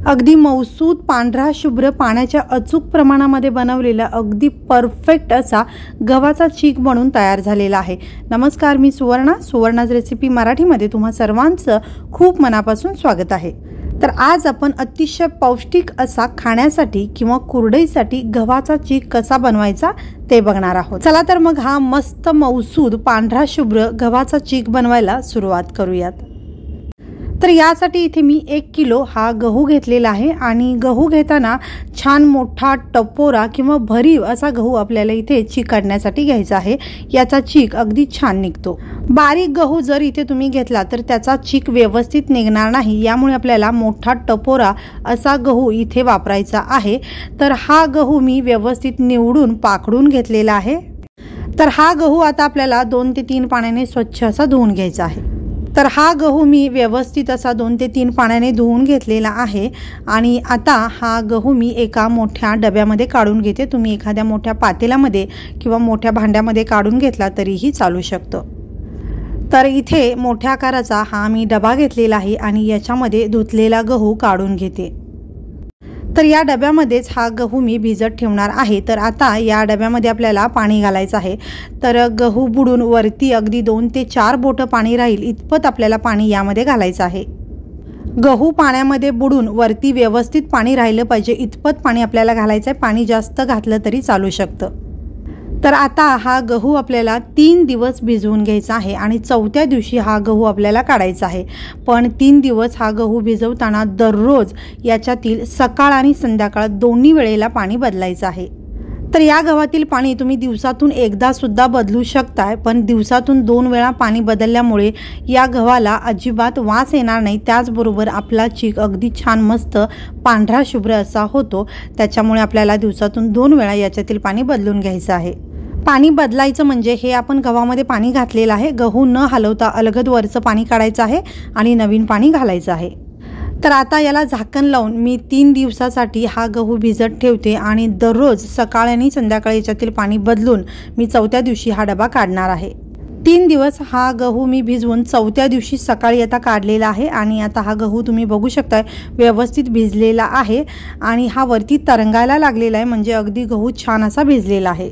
अगदी मऊसूत पांढरा शुभ्र पाण्याच्या अचूक प्रमाणामध्ये बनवलेला अगदी परफेक्ट असा गव्हाचा चीक बनून तयार झालेला आहे। नमस्कार, मी सुवर्णाज रेसिपी मराठीमध्ये तुम्हा सर्वांचं खूप मनापासून स्वागत आहे। तर आज आपण अतिशय पौष्टिक असा खाण्यासाठी किंवा कुरडईसाठी गव्हाचा चीक कसा बनवायचा ते बघणार आहोत। चला तर मग हा मस्त मऊसूद पांढरा शुभ्र गव्हाचा चीक बनवायला सुरुवात करूयात। तर यासाठी इथे मी 1 किलो हा गहू घेतलेला आहे आणि गहू घेताना छान मोठा टपोरा किंवा भरीव असा गहू आपल्याला इथे चीक काढण्यासाठी घ्यायचा आहे। याचा चीक अगदी छान निघतो। बारीक गहू जर इथे तुम्ही घेतला तर त्याचा चीक व्यवस्थित निघणार नाही, यामुळे आपल्याला मोठा टपोरा असा गहू इथे वापरायचा आहे। तर हा गहू मी व्यवस्थित निवडून पाकडून घेतलेला आहे। तर हा गहू आता आपल्याला 2 ते 3 पाण्याने स्वच्छ असा धुवून घ्यायचा आहे। तर हा गहू मी व्यवस्थित असा 2 ते 3 पाण्याने धुवून घेतलेला आहे आणि आता हा गहू मी एका मोठ्या डब्यामध्ये काढून घेते। तुम्ही एखाद्या मोठ्या पातेल्यामध्ये किंवा मोठ्या भांड्यामध्ये काढून घेतला तरीही चालू शकतो। तर इथे मोठ्या आकाराचा हा मी डबा घेतलेला आहे आणि याच्यामध्ये धुतलेला गहू काढून घेते। तर या डब्यामध्येच हा गहू मी भिजत ठेवणार आहे। तर आता या डब्यामध्ये आपल्याला पाणी घालायचं आहे। तर गहू बुडून वरती अगदी 2 ते 4 बोटं पाणी राहील इतपत आपल्याला पाणी यामध्ये घालायचं आहे। गहू पाण्यामध्ये बुडून वरती व्यवस्थित पाणी राहिलं पाहिजे इतपत पाणी आपल्याला घालायचं आहे। पाणी जास्त घातलं तरी चालू शकतं। तर आता हा गहू आपल्याला 3 दिवस भिजवून घ्यायचा आहे आणि 4थ्या दिवशी हा गहू आपल्याला काढायचा आहे। पण 3 दिवस हा गहू भिजवताना दररोज याच्यातील सकाळ आणि संध्याकाळ दोन्ही वेळेला पाणी बदलायचं आहे। तर या गव्हातील पाणी तुम्ही दिवसातून एकदा सुद्धा बदलू शकताय, पण दिवसातून 2 वेळा पाणी बदलल्यामुळे या गव्हाला अजिबात वास येणार नाही। त्याचबरोबर आपला चीक अगदी छान मस्त पांढरा शुभ्र असा होतो। त्याच्यामुळे आपल्याला दिवसातून 2 वेळा याच्यातील पाणी बदलून घ्यायचं आहे। पाणी बदलायचं म्हणजे हे आपण गव्हामध्ये पाणी घातलेलं आहे, गहू न हलवता अलगद वरचं पाणी काढायचं आहे आणि नवीन पाणी घालायचं आहे। तर आता याला झाकण लावून मी 3 दिवसासाठी हा गहू भिजत ठेवते आणि दररोज सकाळ आणि संध्याकाळी याच्यातील पाणी बदलून मी 4थ्या दिवशी हा डबा काढणार आहे। 3 दिवस हा गहू मी भिजवून 4थ्या दिवशी सकाळी आता काढलेला आहे आणि आता हा गहू तुम्ही बघू शकताय व्यवस्थित भिजलेला आहे आणि हा वरती तरंगायला लागलेला आहे, म्हणजे अगदी गहू छान असा भिजलेला आहे।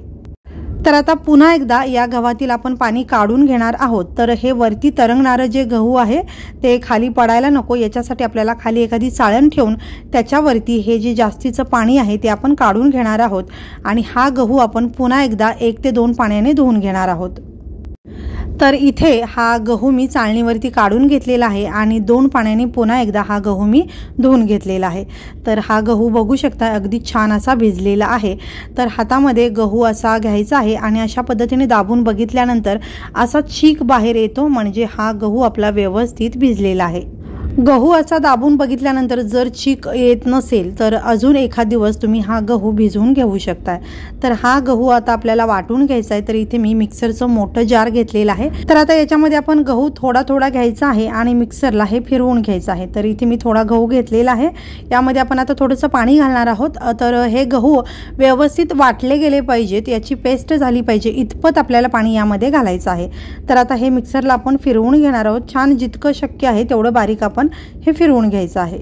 तर आता पुन्हा एकदा या गव्हातील आपण पाणी काढून घेणार आहोत। तर हे वरती तरंगणारं जे गहू आहे ते खाली पडायला नको, याच्यासाठी आपल्याला खाली एखादी चाळण ठेवून त्याच्यावरती हे जे जास्तीचं पाणी आहे ते आपण काढून घेणार आहोत आणि हा गहू आपण पुन्हा एकदा 1 ते 2 पाण्याने धुवून घेणार आहोत। तर इथे हा गहू मी चाळणीवरती काढून घेतलेला आहे आणि 2 पाण्याने पुन्हा एकदा हा गहू मी धुवून घेतलेला आहे। तर हा गहू बघू शकता अगदी छान असा भिजलेला आहे। तर हातामध्ये गहू असा घ्यायचा आहे आणि अशा पद्धतीने दाबून बघितल्यानंतर असा चीक बाहेर येतो, म्हणजे हा गहू आपला व्यवस्थित भिजलेला आहे। गहू असा दाबून बघितल्यानंतर जर चीक येत नसेल तर अजून एखाद दिवस तुम्ही हा गहू भिजवून घेऊ शकताय। तर हा गहू आता आपल्याला वाटून घ्यायचा आहे। तर इथे मी मिक्सरचं मोठं जार घेतलेलं आहे। तर आता याच्यामध्ये आपण गहू थोडा थोडा घ्यायचा आहे आणि मिक्सरला हे फिरवून घ्यायचं आहे। तर इथे मी थोडा गहू घेतलेला आहे, यामध्ये आपण आता थोडंसं पाणी घालणार आहोत। तर हे गहू व्यवस्थित वाटले गेले पाहिजेत, याची पेस्ट झाली पाहिजे इतपत आपल्याला पाणी यामध्ये घालायचं आहे। तर आता हे मिक्सरला आपण फिरवून घेणार आहोत। छान जितकं शक्य आहे तेवढं बारीक आपण हे फिरवून घ्यायचं आहे।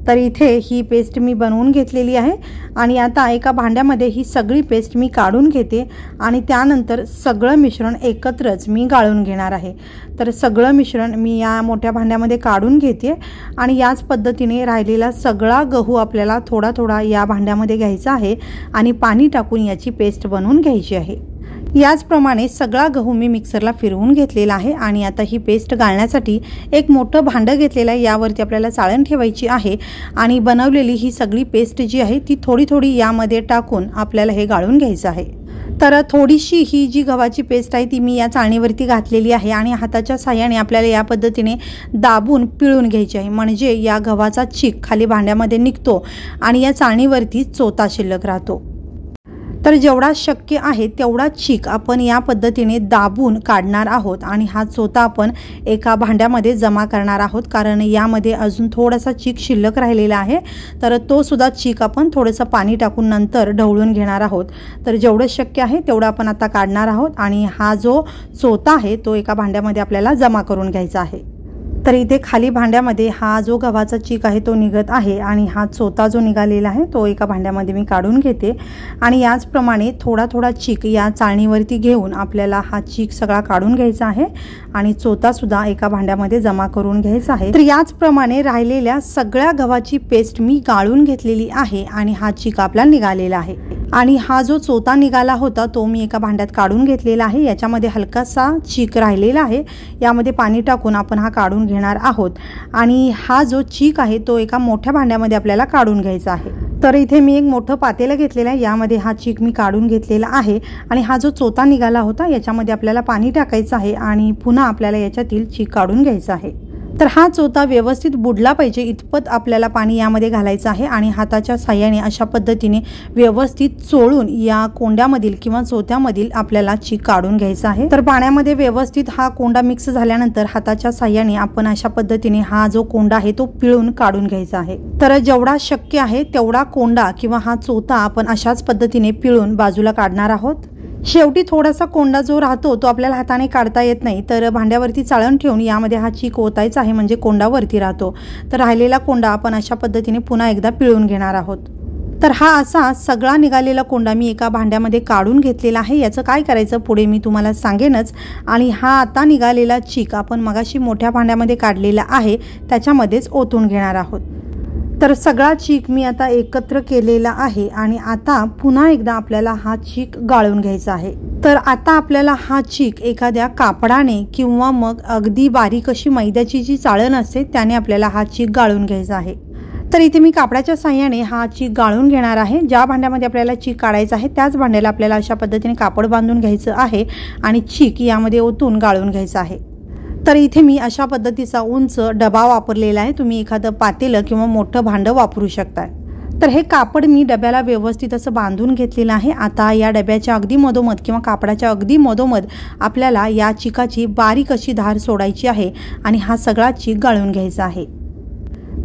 तर इथे ही पेस्ट मी बनवून घेतलेली आहे आणि आता एका भांड्यामध्ये ही सगळी पेस्ट मी काढून घेते आणि त्यानंतर सगळं मिश्रण एकत्रच मी गाळून घेणार आहे। तर सगळं मिश्रण मी या मोठ्या भांड्यामध्ये काढून घेते आणि याच पद्धतीने राहिलेला सगळा गहू आपल्याला थोडा थोडा या भांड्यामध्ये घ्यायचा आहे आणि पाणी टाकून याची पेस्ट बनवून घ्यायची आहे। याचप्रमाणे सगळा गहू मी मिक्सरला फिरवून घेतलेला आहे आणि आता ही पेस्ट गाळण्यासाठी एक मोठं भांडं घेतलेलं आहे। यावरती आपल्याला चाळण ठेवायची आहे आणि बनवलेली ही सगळी पेस्ट जी आहे ती थोडी थोडी यामध्ये टाकून आपल्याला हे गाळून घ्यायचं आहे। तर थोडीशी ही जी गव्हाची पेस्ट आहे ती मी या चाळणीवरती घातलेली आहे आणि हाताच्या साहाय्याने आपल्याला या पद्धतीने दाबून पिळून घ्यायची आहे, म्हणजे या गव्हाचा चीक खाली भांड्यामध्ये निघतो आणि या चाळणीवरती चोथा शिल्लक राहतो। तर जेवढा शक्य आहे तेवढा चीक आपण या पद्धतीने दाबून काढणार आहोत आणि हा चोथा आपण एका भांड्यामध्ये जमा करणार आहोत, कारण यामध्ये अजून थोडासा चीक शिल्लक राहिलेला आहे। तर तो सुद्धा चीक आपण थोडंसं पाणी टाकून नंतर ढवळून घेणार आहोत। तर जेवढं शक्य आहे तेवढं आपण आता काढणार आहोत आणि हा जो चोथा आहे तो एका भांड्यामध्ये आपल्याला जमा करून घ्यायचा आहे। तर इथे खाली भांड्यामध्ये हा जो गव्हाचा चीक आहे तो निघत आहे आणि हा चोथा जो निघालेला आहे तो एका भांड्यामध्ये मी काढून घेते आणि याचप्रमाणे थोडा थोडा चीक या चाळणीवरती घेऊन आपल्याला हा चीक सगळा काढून घ्यायचा आहे आणि चोथा सुद्धा एका भांड्यामध्ये जमा करून घ्यायचा आहे। तर याचप्रमाणे राहिलेल्या सगळ्या गव्हाची पेस्ट मी गाळून घेतलेली आहे आणि हा चीक आपला निघालेला आहे आणि हा जो चोथा निघाला होता तो मी एका भांड्यात काढून घेतलेला आहे। याच्यामध्ये हलकासा चीक राहिलेला आहे, यामध्ये पाणी टाकून आपण हा काढून घेणार आहोत आणि हा जो चीक आहे तो एका मोठ्या भांड्यामध्ये आपल्याला काढून घ्यायचा आहे। तर इथे मी एक मोठं पातेलं घेतलेलं आहे, यामध्ये हा चीक मी काढून घेतलेला आहे आणि हा जो चोथा निघाला होता याच्यामध्ये आपल्याला पाणी टाकायचं आहे आणि पुन्हा आपल्याला याच्यातील चीक काढून घ्यायचा आहे। तर हा चोथा व्यवस्थित बुडला पाहिजे इतपत आपल्याला पाणी यामध्ये घालायचं आहे आणि हाताच्या साहाय्याने अशा पद्धतीने व्यवस्थित चोळून या कोंड्यामधील किंवा चोथ्यामधील आपल्याला चीक काढून घ्यायचा आहे। तर पाण्यामध्ये व्यवस्थित हा कोंडा मिक्स झाल्यानंतर हाताच्या साहाय्याने आपण अशा पद्धतीने हा जो कोंडा आहे तो पिळून काढून घ्यायचा आहे। तर जेवढा शक्य आहे तेवढा कोंडा किंवा हा चोथा आपण अशाच पद्धतीने पिळून बाजूला काढणार आहोत। शेवटी थोडासा कोंडा जो राहतो तो आपल्याला हाताने काढता येत नाही, तर भांड्यावरती चाळण ठेवून यामध्ये हा चीक ओतायचा आहे म्हणजे कोंडा वरती राहतो। तर राहिलेला कोंडा आपण अशा पद्धतीने पुन्हा एकदा पिळून घेणार आहोत। तर हा असा सगळा निघालेला कोंडा मी एका भांड्यामध्ये काढून घेतलेला आहे। याचं काय करायचं पुढे मी तुम्हाला सांगेनच। आणि हा आता निघालेला चीक आपण मगाशी मोठ्या भांड्यामध्ये काढलेला आहे त्याच्यामध्येच ओतून घेणार आहोत। तर सगळा चीक मी आता एकत्र केलेला आहे आणि आता पुन्हा एकदा आपल्याला हा चीक गाळून घ्यायचा आहे। तर आता आपल्याला हा चीक एखाद्या कापडाने किंवा मग अगदी बारीक अशी मैद्याची जी चाळण असते त्याने आपल्याला हा चीक गाळून घ्यायचा आहे। तर इथे मी कापडाच्या साहाय्याने हा चीक गाळून घेणार आहे। ज्या भांड्यामध्ये आपल्याला चीक काढायचा आहे त्याच भांड्याला आपल्याला अशा पद्धतीने कापड बांधून घ्यायचं आहे आणि चीक यामध्ये ओतून गाळून घ्यायचं आहे। तर इथे मी अशा पद्धतीचा उंच डबा वापरलेला आहे, तुम्ही एखादं पातेलं किंवा मोठं भांडं वापरू शकता। तर हे कापड मी डब्याला व्यवस्थित असं बांधून घेतलेलं आहे। आता या डब्याच्या अगदी मधोमध किंवा कापडाच्या अगदी मधोमध आपल्याला या चिकाची बारीक अशी धार सोडायची आहे आणि हा सगळा चीक गाळून घ्यायचा आहे।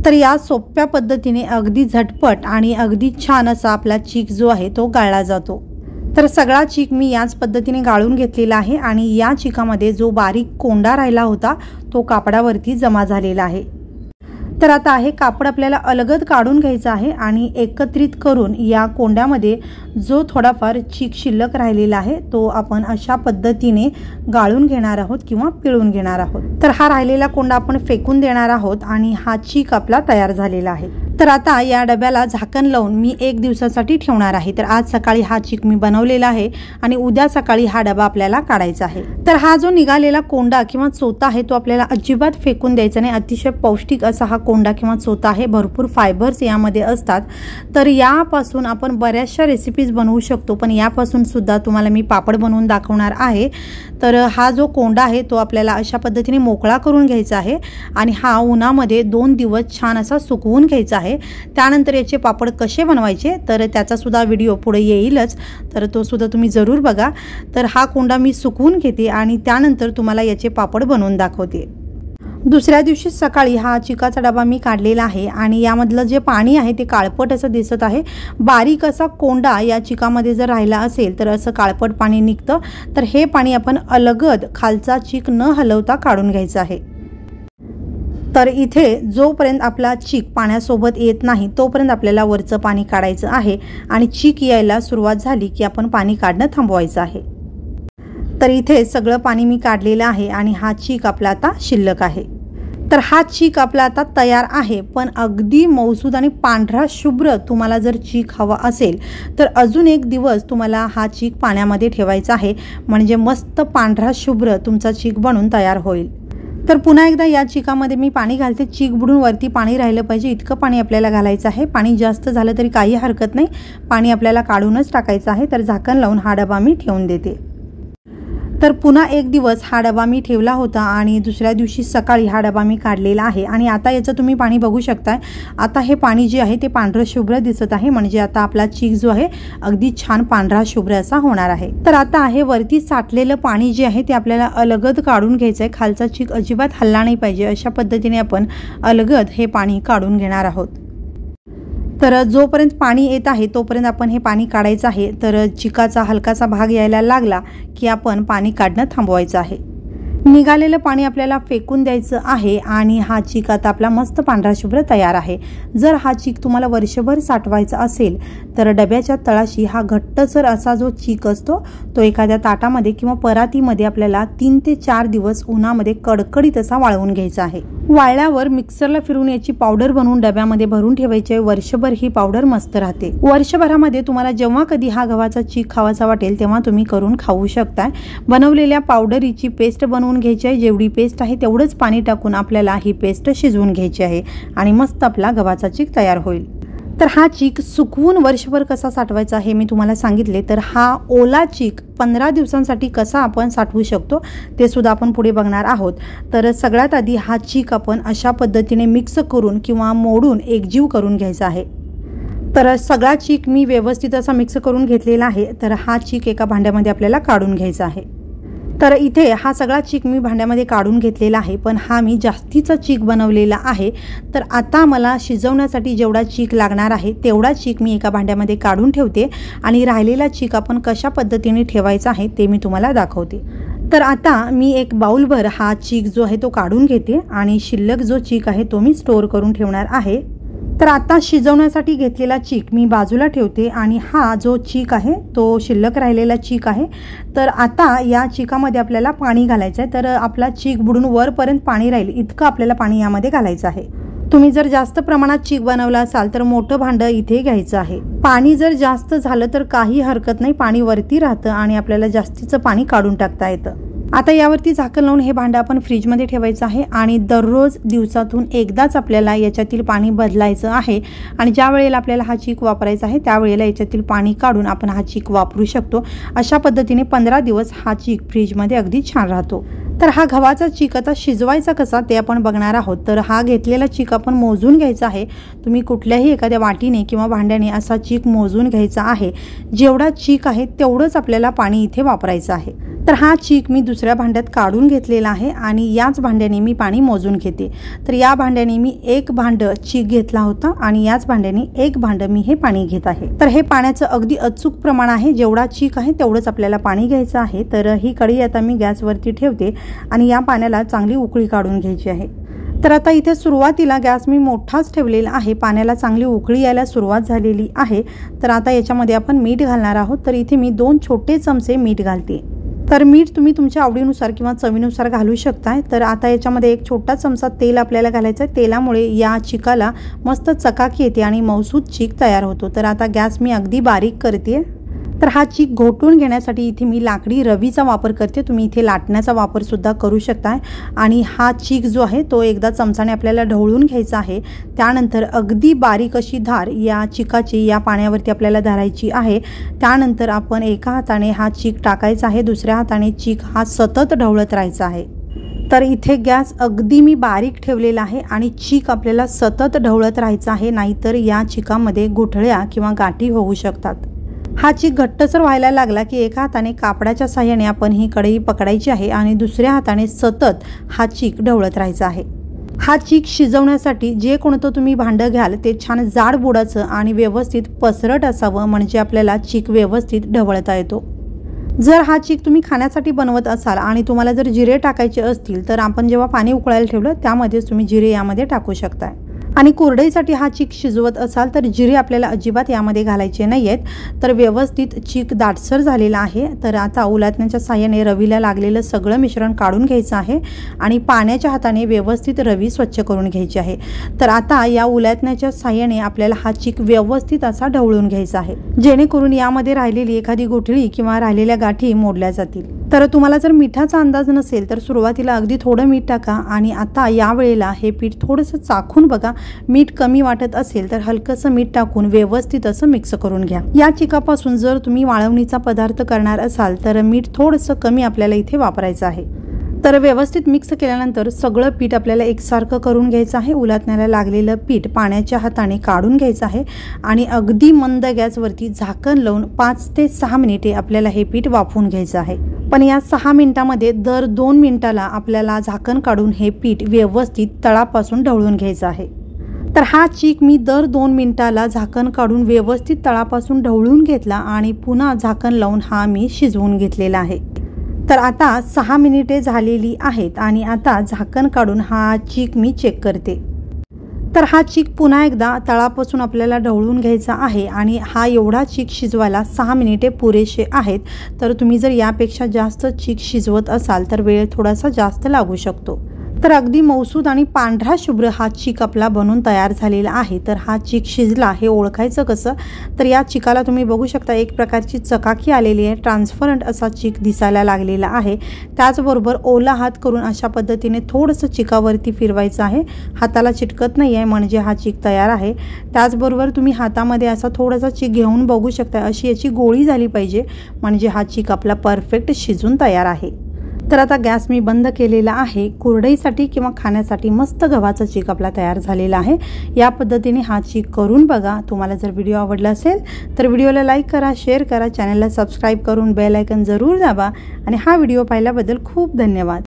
तर या सोप्या पद्धतीने अगदी झटपट आणि अगदी छान असा आपला चीक जो आहे तो गाळला जातो। तर सगळा चीक मी याच पद्धतीने गाळून घेतलेला आहे आणि या चिकामध्ये जो बारीक कोंडा राहिला होता तो कापडावरती जमा झालेला आहे। तर आता हे कापड आपल्याला अलगद काढून घ्यायचं आहे आणि एकत्रित करून या कोंड्यामध्ये जो थोडाफार चीक शिल्लक राहिलेला आहे तो आपण अशा पद्धतीने गाळून घेणार आहोत किंवा पिळून घेणार आहोत। तर हा राहिलेला कोंडा आपण फेकून देणार आहोत आणि हा चीक आपला तयार झालेला आहे। तर आता या डब्याला झाकण लावून मी 1 दिवसासाठी ठेवणार आहे। तर आज सकाळी हा चीक मी बनवलेला आहे आणि उद्या सकाळी हा डबा आपल्याला काढायचा आहे। तर हा जो निघालेला कोंडा किंवा चोथा आहे तो आपल्याला अजिबात फेकून द्यायचा नाही। अतिशय पौष्टिक असा हा कोंडा किंवा चोथा आहे, भरपूर फायबर्स यामध्ये असतात। तर यापासून आपण बऱ्याचशा रेसिपीज बनवू शकतो, पण यापासून सुद्धा तुम्हाला मी पापड बनवून दाखवणार आहे। तर हा जो कोंडा आहे तो आपल्याला अशा पद्धतीने मोकळा करून घ्यायचा आहे आणि हा उन्हामध्ये 2 दिवस छान असा सुकवून घ्यायचा आहे। त्यानंतर याचे पापड कसे बनवायचे तर त्याचा सुद्धा व्हिडिओ पुढे येईलच, तर तो सुद्धा तुम्ही जरूर बघा। तर हा कोंडा मी सुकवून घेते आणि त्यानंतर तुम्हाला याचे पापड बनवून दाखवते। दुसऱ्या दिवशी सकाळी हा चिकाचा डबा मी काढलेला आहे आणि यामधलं जे पाणी आहे ते काळपट असं दिसत आहे। बारीक असा कोंडा या चिकामध्ये जर राहिला असेल तर असं काळपट पाणी निघतं। तर हे पाणी आपण अलगद खालचा चीक न हलवता काढून घ्यायचं आहे। तर इथे जोपर्यंत आपला चीक पाण्यासोबत येत नाही तोपर्यंत आपल्याला वरचं पाणी काढायचं आहे आणि चीक यायला सुरुवात झाली की आपण पाणी काढणं थांबवायचं आहे। तर इथे सगळं पाणी मी काढलेलं आहे आणि हा चीक आपला आता शिल्लक आहे। तर हा चीक आपला आता तयार आहे, पण अगदी मौसूद आणि पांढरा शुभ्र तुम्हाला जर चीक हवा असेल तर अजून 1 दिवस तुम्हाला हा चीक पाण्यामध्ये ठेवायचा आहे, म्हणजे मस्त पांढरा शुभ्र तुमचा चीक बनून तयार होईल। तर पुन्हा एकदा या चिकामध्ये मी पाणी घालते। चीक बुडून वरती पाणी राहिलं पाहिजे इतकं पाणी आपल्याला घालायचं आहे। पाणी जास्त झालं तरी काही हरकत नाही, पाणी आपल्याला काढूनच टाकायचं आहे। तर झाकण लावून हा डबा मी ठेवून देते। तर पुन्हा 1 दिवस हा डबा मी ठेवला होता आणि दुसऱ्या दिवशी सकाळी हा डबा मी काढलेला आहे आणि आता याचं तुम्ही पाणी बघू शकताय। आता हे पाणी जे आहे ते पांढरं शुभ्र दिसत आहे, म्हणजे आता आपला चीक जो आहे अगदी छान पांढरा शुभ्र असा होणार आहे। तर आता हे वरती साठलेलं पाणी जे आहे ते आपल्याला अलगद काढून घ्यायचं आहे। खालचा चीक अजिबात हलला नाही पाहिजे, अशा पद्धतीने आपण अलगद हे पाणी काढून घेणार आहोत। तर जोपर्यंत पाणी येत आहे तोपर्यंत आपण हे पाणी काढायचं आहे। तर चिकाचा हलकासा भाग यायला लागला की आपण पाणी काढणं थांबवायचं आहे। निघालेलं पाणी आपल्याला फेकून द्यायचं आहे आणि हा चीक आता आपला मस्त पांढरा शुभ्र तयार आहे। जर हा चीक तुम्हाला वर्षभर साठवायचा असेल तर डब्याच्या तळाशी हा घट्टसर असा जो चीक असतो तो एखाद्या ताटामध्ये किंवा परातीमध्ये आपल्याला 3 ते 4 दिवस उन्हामध्ये कडकडीत असा वाळवून घ्यायचा आहे। वाळल्यावर मिक्सरला फिरवून याची पावडर बनवून डब्यामध्ये भरून ठेवायची। वर्षभर ही पावडर मस्त राहते। वर्षभरामध्ये तुम्हाला जेव्हा कधी हा गव्हाचा चीक खावासा वाटेल तेव्हा तुम्ही करून खाऊ शकता। बनवलेल्या पावडरीची पेस्ट बनवून घ्यायची आहे। जेवढी पेस्ट आहे तेवढंच पाणी टाकून आपल्याला ही पेस्ट शिजवून घ्यायची आहे आणि मस्त आपला गव्हाचा चीक तयार होईल। तर हा चीक सुकवून वर्षभर कसा साठवायचा हे मी तुम्हाला सांगितले। तर हा ओला चीक 15 दिवसांसाठी कसा आपण साठवू शकतो ते सुद्धा आपण पुढे बघणार आहोत। तर सगळ्यात आधी हा चीक आपण अशा पद्धतीने मिक्स करून किंवा मोडून एकजीव करून घ्यायचा आहे। तर सगळा चीक मी व्यवस्थित असा मिक्स करून घेतलेला आहे। तर हा चीक एका भांड्यामध्ये आपल्याला काढून घ्यायचा आहे। तर इथे हा सगळा चीक मी भांड्यामध्ये काढून घेतलेला आहे, पण हा मी जास्तीचा चीक बनवलेला आहे। तर आता मला शिजवण्यासाठी जेवढा चीक लागणार आहे तेवढा चीक मी एका भांड्यामध्ये काढून ठेवते आणि राहिलेला चीक आपण कशा पद्धतीने ठेवायचा आहे ते मी तुम्हाला दाखवते। तर आता मी एक बाउलभर हा चीक जो आहे तो काढून घेते आणि शिल्लक जो चीक आहे तो मी स्टोअर करून ठेवणार आहे। तर आता शिजवण्यासाठी घेतलेला चीक मी बाजूला ठेवते आणि हा जो चीक आहे तो शिल्लक राहिलेला चीक आहे। तर आता या चीकामध्ये आपल्याला पाणी घालायचं आहे। तर आपला चीक बुडून वरपर्यंत पाणी राहील इतकं आपल्याला पाणी यामध्ये घालायचं आहे। तुम्ही जर जास्त प्रमाणात चीक बनवला असाल तर मोठं भांडं इथे घ्यायचं आहे। पाणी जर जास्त झालं तर काही हरकत नाही, पाणी वरती राहतं आणि आपल्याला जास्तीचं पाणी काढून टाकता येतं। आता यावरती झाकण लावून हे भांडं आपण फ्रीजमध्ये ठेवायचं आहे आणि दररोज दिवसातून एकदाच आपल्याला याच्यातील पाणी बदलायचं आहे आणि ज्या वेळेला आपल्याला हा चीक वापरायचा आहे त्यावेळेला याच्यातील पाणी काढून आपण हा चीक वापरू शकतो। अशा पद्धतीने 15 दिवस हा चीक फ्रीजमध्ये अगदी छान राहतो। तर हा गव्हाचा चीक आता शिजवायचा कसा ते आपण बघणार आहोत। तर हा घेतलेला चीक आपण मोजून घ्यायचा आहे। तुम्ही कुठल्याही एखाद्या वाटीने किंवा भांड्याने असा चीक मोजून घ्यायचा आहे। जेवढा चीक आहे तेवढंच आपल्याला पाणी इथे वापरायचं आहे। तर हा चीक मी दुसऱ्या भांड्यात काढून घेतलेला आहे आणि याच भांड्याने मी पाणी मोजून घेते। तर या भांड्याने मी 1 भांडं चीक घेतला होता आणि याच भांड्याने 1 भांडं मी हे पाणी घेत आहे। तर हे पाण्याचं अगदी अचूक प्रमाण आहे। जेवढा चीक आहे तेवढंच आपल्याला पाणी घ्यायचं आहे। तर ही कढई आता मी गॅसवरती ठेवते आणि या पाण्याला चांगली उकळी काढून घ्यायची आहे। तर आता इथे सुरुवातीला गॅस मी मोठाच ठेवलेला आहे। पाण्याला चांगली उकळी यायला सुरुवात झालेली आहे। तर आता याच्यामध्ये आपण मीठ घालणार आहोत। तर इथे मी 2 छोटे चमचे मीठ घालते। तर मीठ तुम्ही तुमच्या आवडीनुसार किंवा चवीनुसार घालू शकता। तर आता याच्यामध्ये 1 छोटा चमचा तेल आपल्याला घालायचं आहे। तेलामुळे या चिकाला मस्त चकाकी येते आणि मऊसूत चीक तयार होतो। तर आता गॅस मी अगदी बारीक करते। तर हा चीक घोटून घेण्यासाठी इथे मी लाकडी रवीचा वापर करते। तुम्ही इथे लाटण्याचा वापर सुद्धा करू शकता आणि हा चीक जो आहे तो एकदा चमचाने आपल्याला ढवळून घ्यायचा आहे। त्यानंतर अगदी बारीक अशी धार या चिकाची या पाण्यावरती आपल्याला धरायची आहे। त्यानंतर आपण एका हाताने हा चीक टाकायचा आहे, दुसऱ्या हाताने चीक हा सतत ढवळत राहायचा आहे। तर इथे गॅस अगदी मी बारीक ठेवलेला आहे आणि चीक आपल्याला सतत ढवळत राहायचा आहे, नाहीतर या चिकामध्ये गुठळ्या किंवा गाठी होऊ शकतात। हा चीक घट्टसर व्हायला लागला की एका हाताने कापडाच्या साहाय्याने आपण ही कढई पकडायची आहे आणि दुसऱ्या हाताने सतत हा चीक ढवळत राहायचा आहे। हा चीक शिजवण्यासाठी जे कोणतं तुम्ही भांडं घ्याल ते छान जाड बुडाचं आणि व्यवस्थित पसरट असावं, म्हणजे आपल्याला चीक व्यवस्थित ढवळता येतो। जर हा चीक तुम्ही खाण्यासाठी बनवत असाल आणि तुम्हाला जर जिरे टाकायचे असतील तर आपण जेव्हा पाणी उकळायला ठेवलं त्यामध्येच तुम्ही जिरे यामध्ये टाकू शकता। आणि कुरडईसाठी हा चीक शिजवत असाल तर जिरे आपल्याला अजिबात यामध्ये घालायचे नाही आहेत। तर व्यवस्थित चीक दाटसर झालेला आहे। तर आता उलटण्याच्या साहाय्याने रवीला लागलेलं सगळं मिश्रण काढून घ्यायचं आहे आणि पाण्याच्या हाताने व्यवस्थित रवी स्वच्छ करून घ्यायची आहे। तर आता या उलटण्याच्या साहाय्याने आपल्याला हा चीक व्यवस्थित असा ढवळून घ्यायचा आहे, जेणेकरून यामध्ये राहिलेली एखादी गुठळी किंवा राहिलेल्या गाठी मोडल्या जातील। तर तुम्हाला जर मिठाचा अंदाज नसेल तर सुरुवातीला अगदी थोडं मीठ टाका आणि आता या वेळेला हे पीठ थोडंसं चाखून बघा। मीठ कमी वाटत असेल तर हलकंसं मीठ टाकून व्यवस्थित असं मिक्स करून घ्या। या चिकापासून जर तुम्ही वाळवणीचा पदार्थ करणार असाल तर मीठ थोडंसं कमी आपल्याला इथे वापरायचं आहे। तर व्यवस्थित मिक्स केल्यानंतर सगळं पीठ आपल्याला एकसारखं करून घ्यायचं आहे। उलटण्याला लागलेलं पीठ पाण्याच्या हाताने काढून घ्यायचं आहे आणि अगदी मंद गॅसवरती झाकण लावून 5 ते 6 मिनिटे आपल्याला हे पीठ वाफवून घ्यायचं आहे। पण या 6 मिनिटांमध्ये दर 2 मिनिटाला आपल्याला झाकण काढून हे पीठ व्यवस्थित तळापासून ढवळून घ्यायचं आहे। तर हा चीक मी दर 2 मिनिटाला झाकण काढून व्यवस्थित तळापासून ढवळून घेतला आणि पुन्हा झाकण लावून हा मी शिजवून घेतलेला आहे। तर आता 6 मिनिटे झालेली आहेत आणि आता झाकण काढून हा चीक मी चेक करते। तर हा चीक पुन्हा एकदा तळापासून आपल्याला ढवळून घ्यायचा आहे आणि हा एवढा चीक शिजवायला 6 मिनिटे पुरेसे आहेत। तर तुम्ही जर यापेक्षा जास्त चीक शिजवत असाल तर वेळ थोडासा जास्त लागू शकतो। तर अगदी मौसूद आणि पांढरा शुभ्र हा चीक आपला बनून तयार झालेला आहे। तर हा चीक शिजला हे ओळखायचं कसं, तर या चिकाला तुम्ही बघू शकता एक प्रकारची चकाकी आलेली आहे, ट्रान्सपरंट असा चीक दिसायला लागलेला आहे। त्याचबरोबर ओला हात करून अशा पद्धतीने थोडंसं चिकावरती फिरवायचं आहे, हाताला चिटकत नाही आहे म्हणजे हा चीक तयार आहे। त्याचबरोबर तुम्ही हातामध्ये असा थोडासा चीक घेऊन बघू शकता, अशी याची गोळी झाली पाहिजे म्हणजे हा चीक आपला परफेक्ट शिजून तयार आहे। तर आता गॅस मी बंद केलेला आहे। कुरडईसाठी किंवा खाण्यासाठी मस्त गव्हाचा चीक आपला तयार झालेला आहे। या पद्धतीने हा चीक करून बघा। तुम्हाला जर व्हिडिओ आवडला असेल तर व्हिडिओला लाईक करा, शेअर करा, चॅनलला सबस्क्राईब करून बेल आयकॉन जरूर दाबा आणि हा व्हिडिओ पाहिल्याबद्दल खूप धन्यवाद।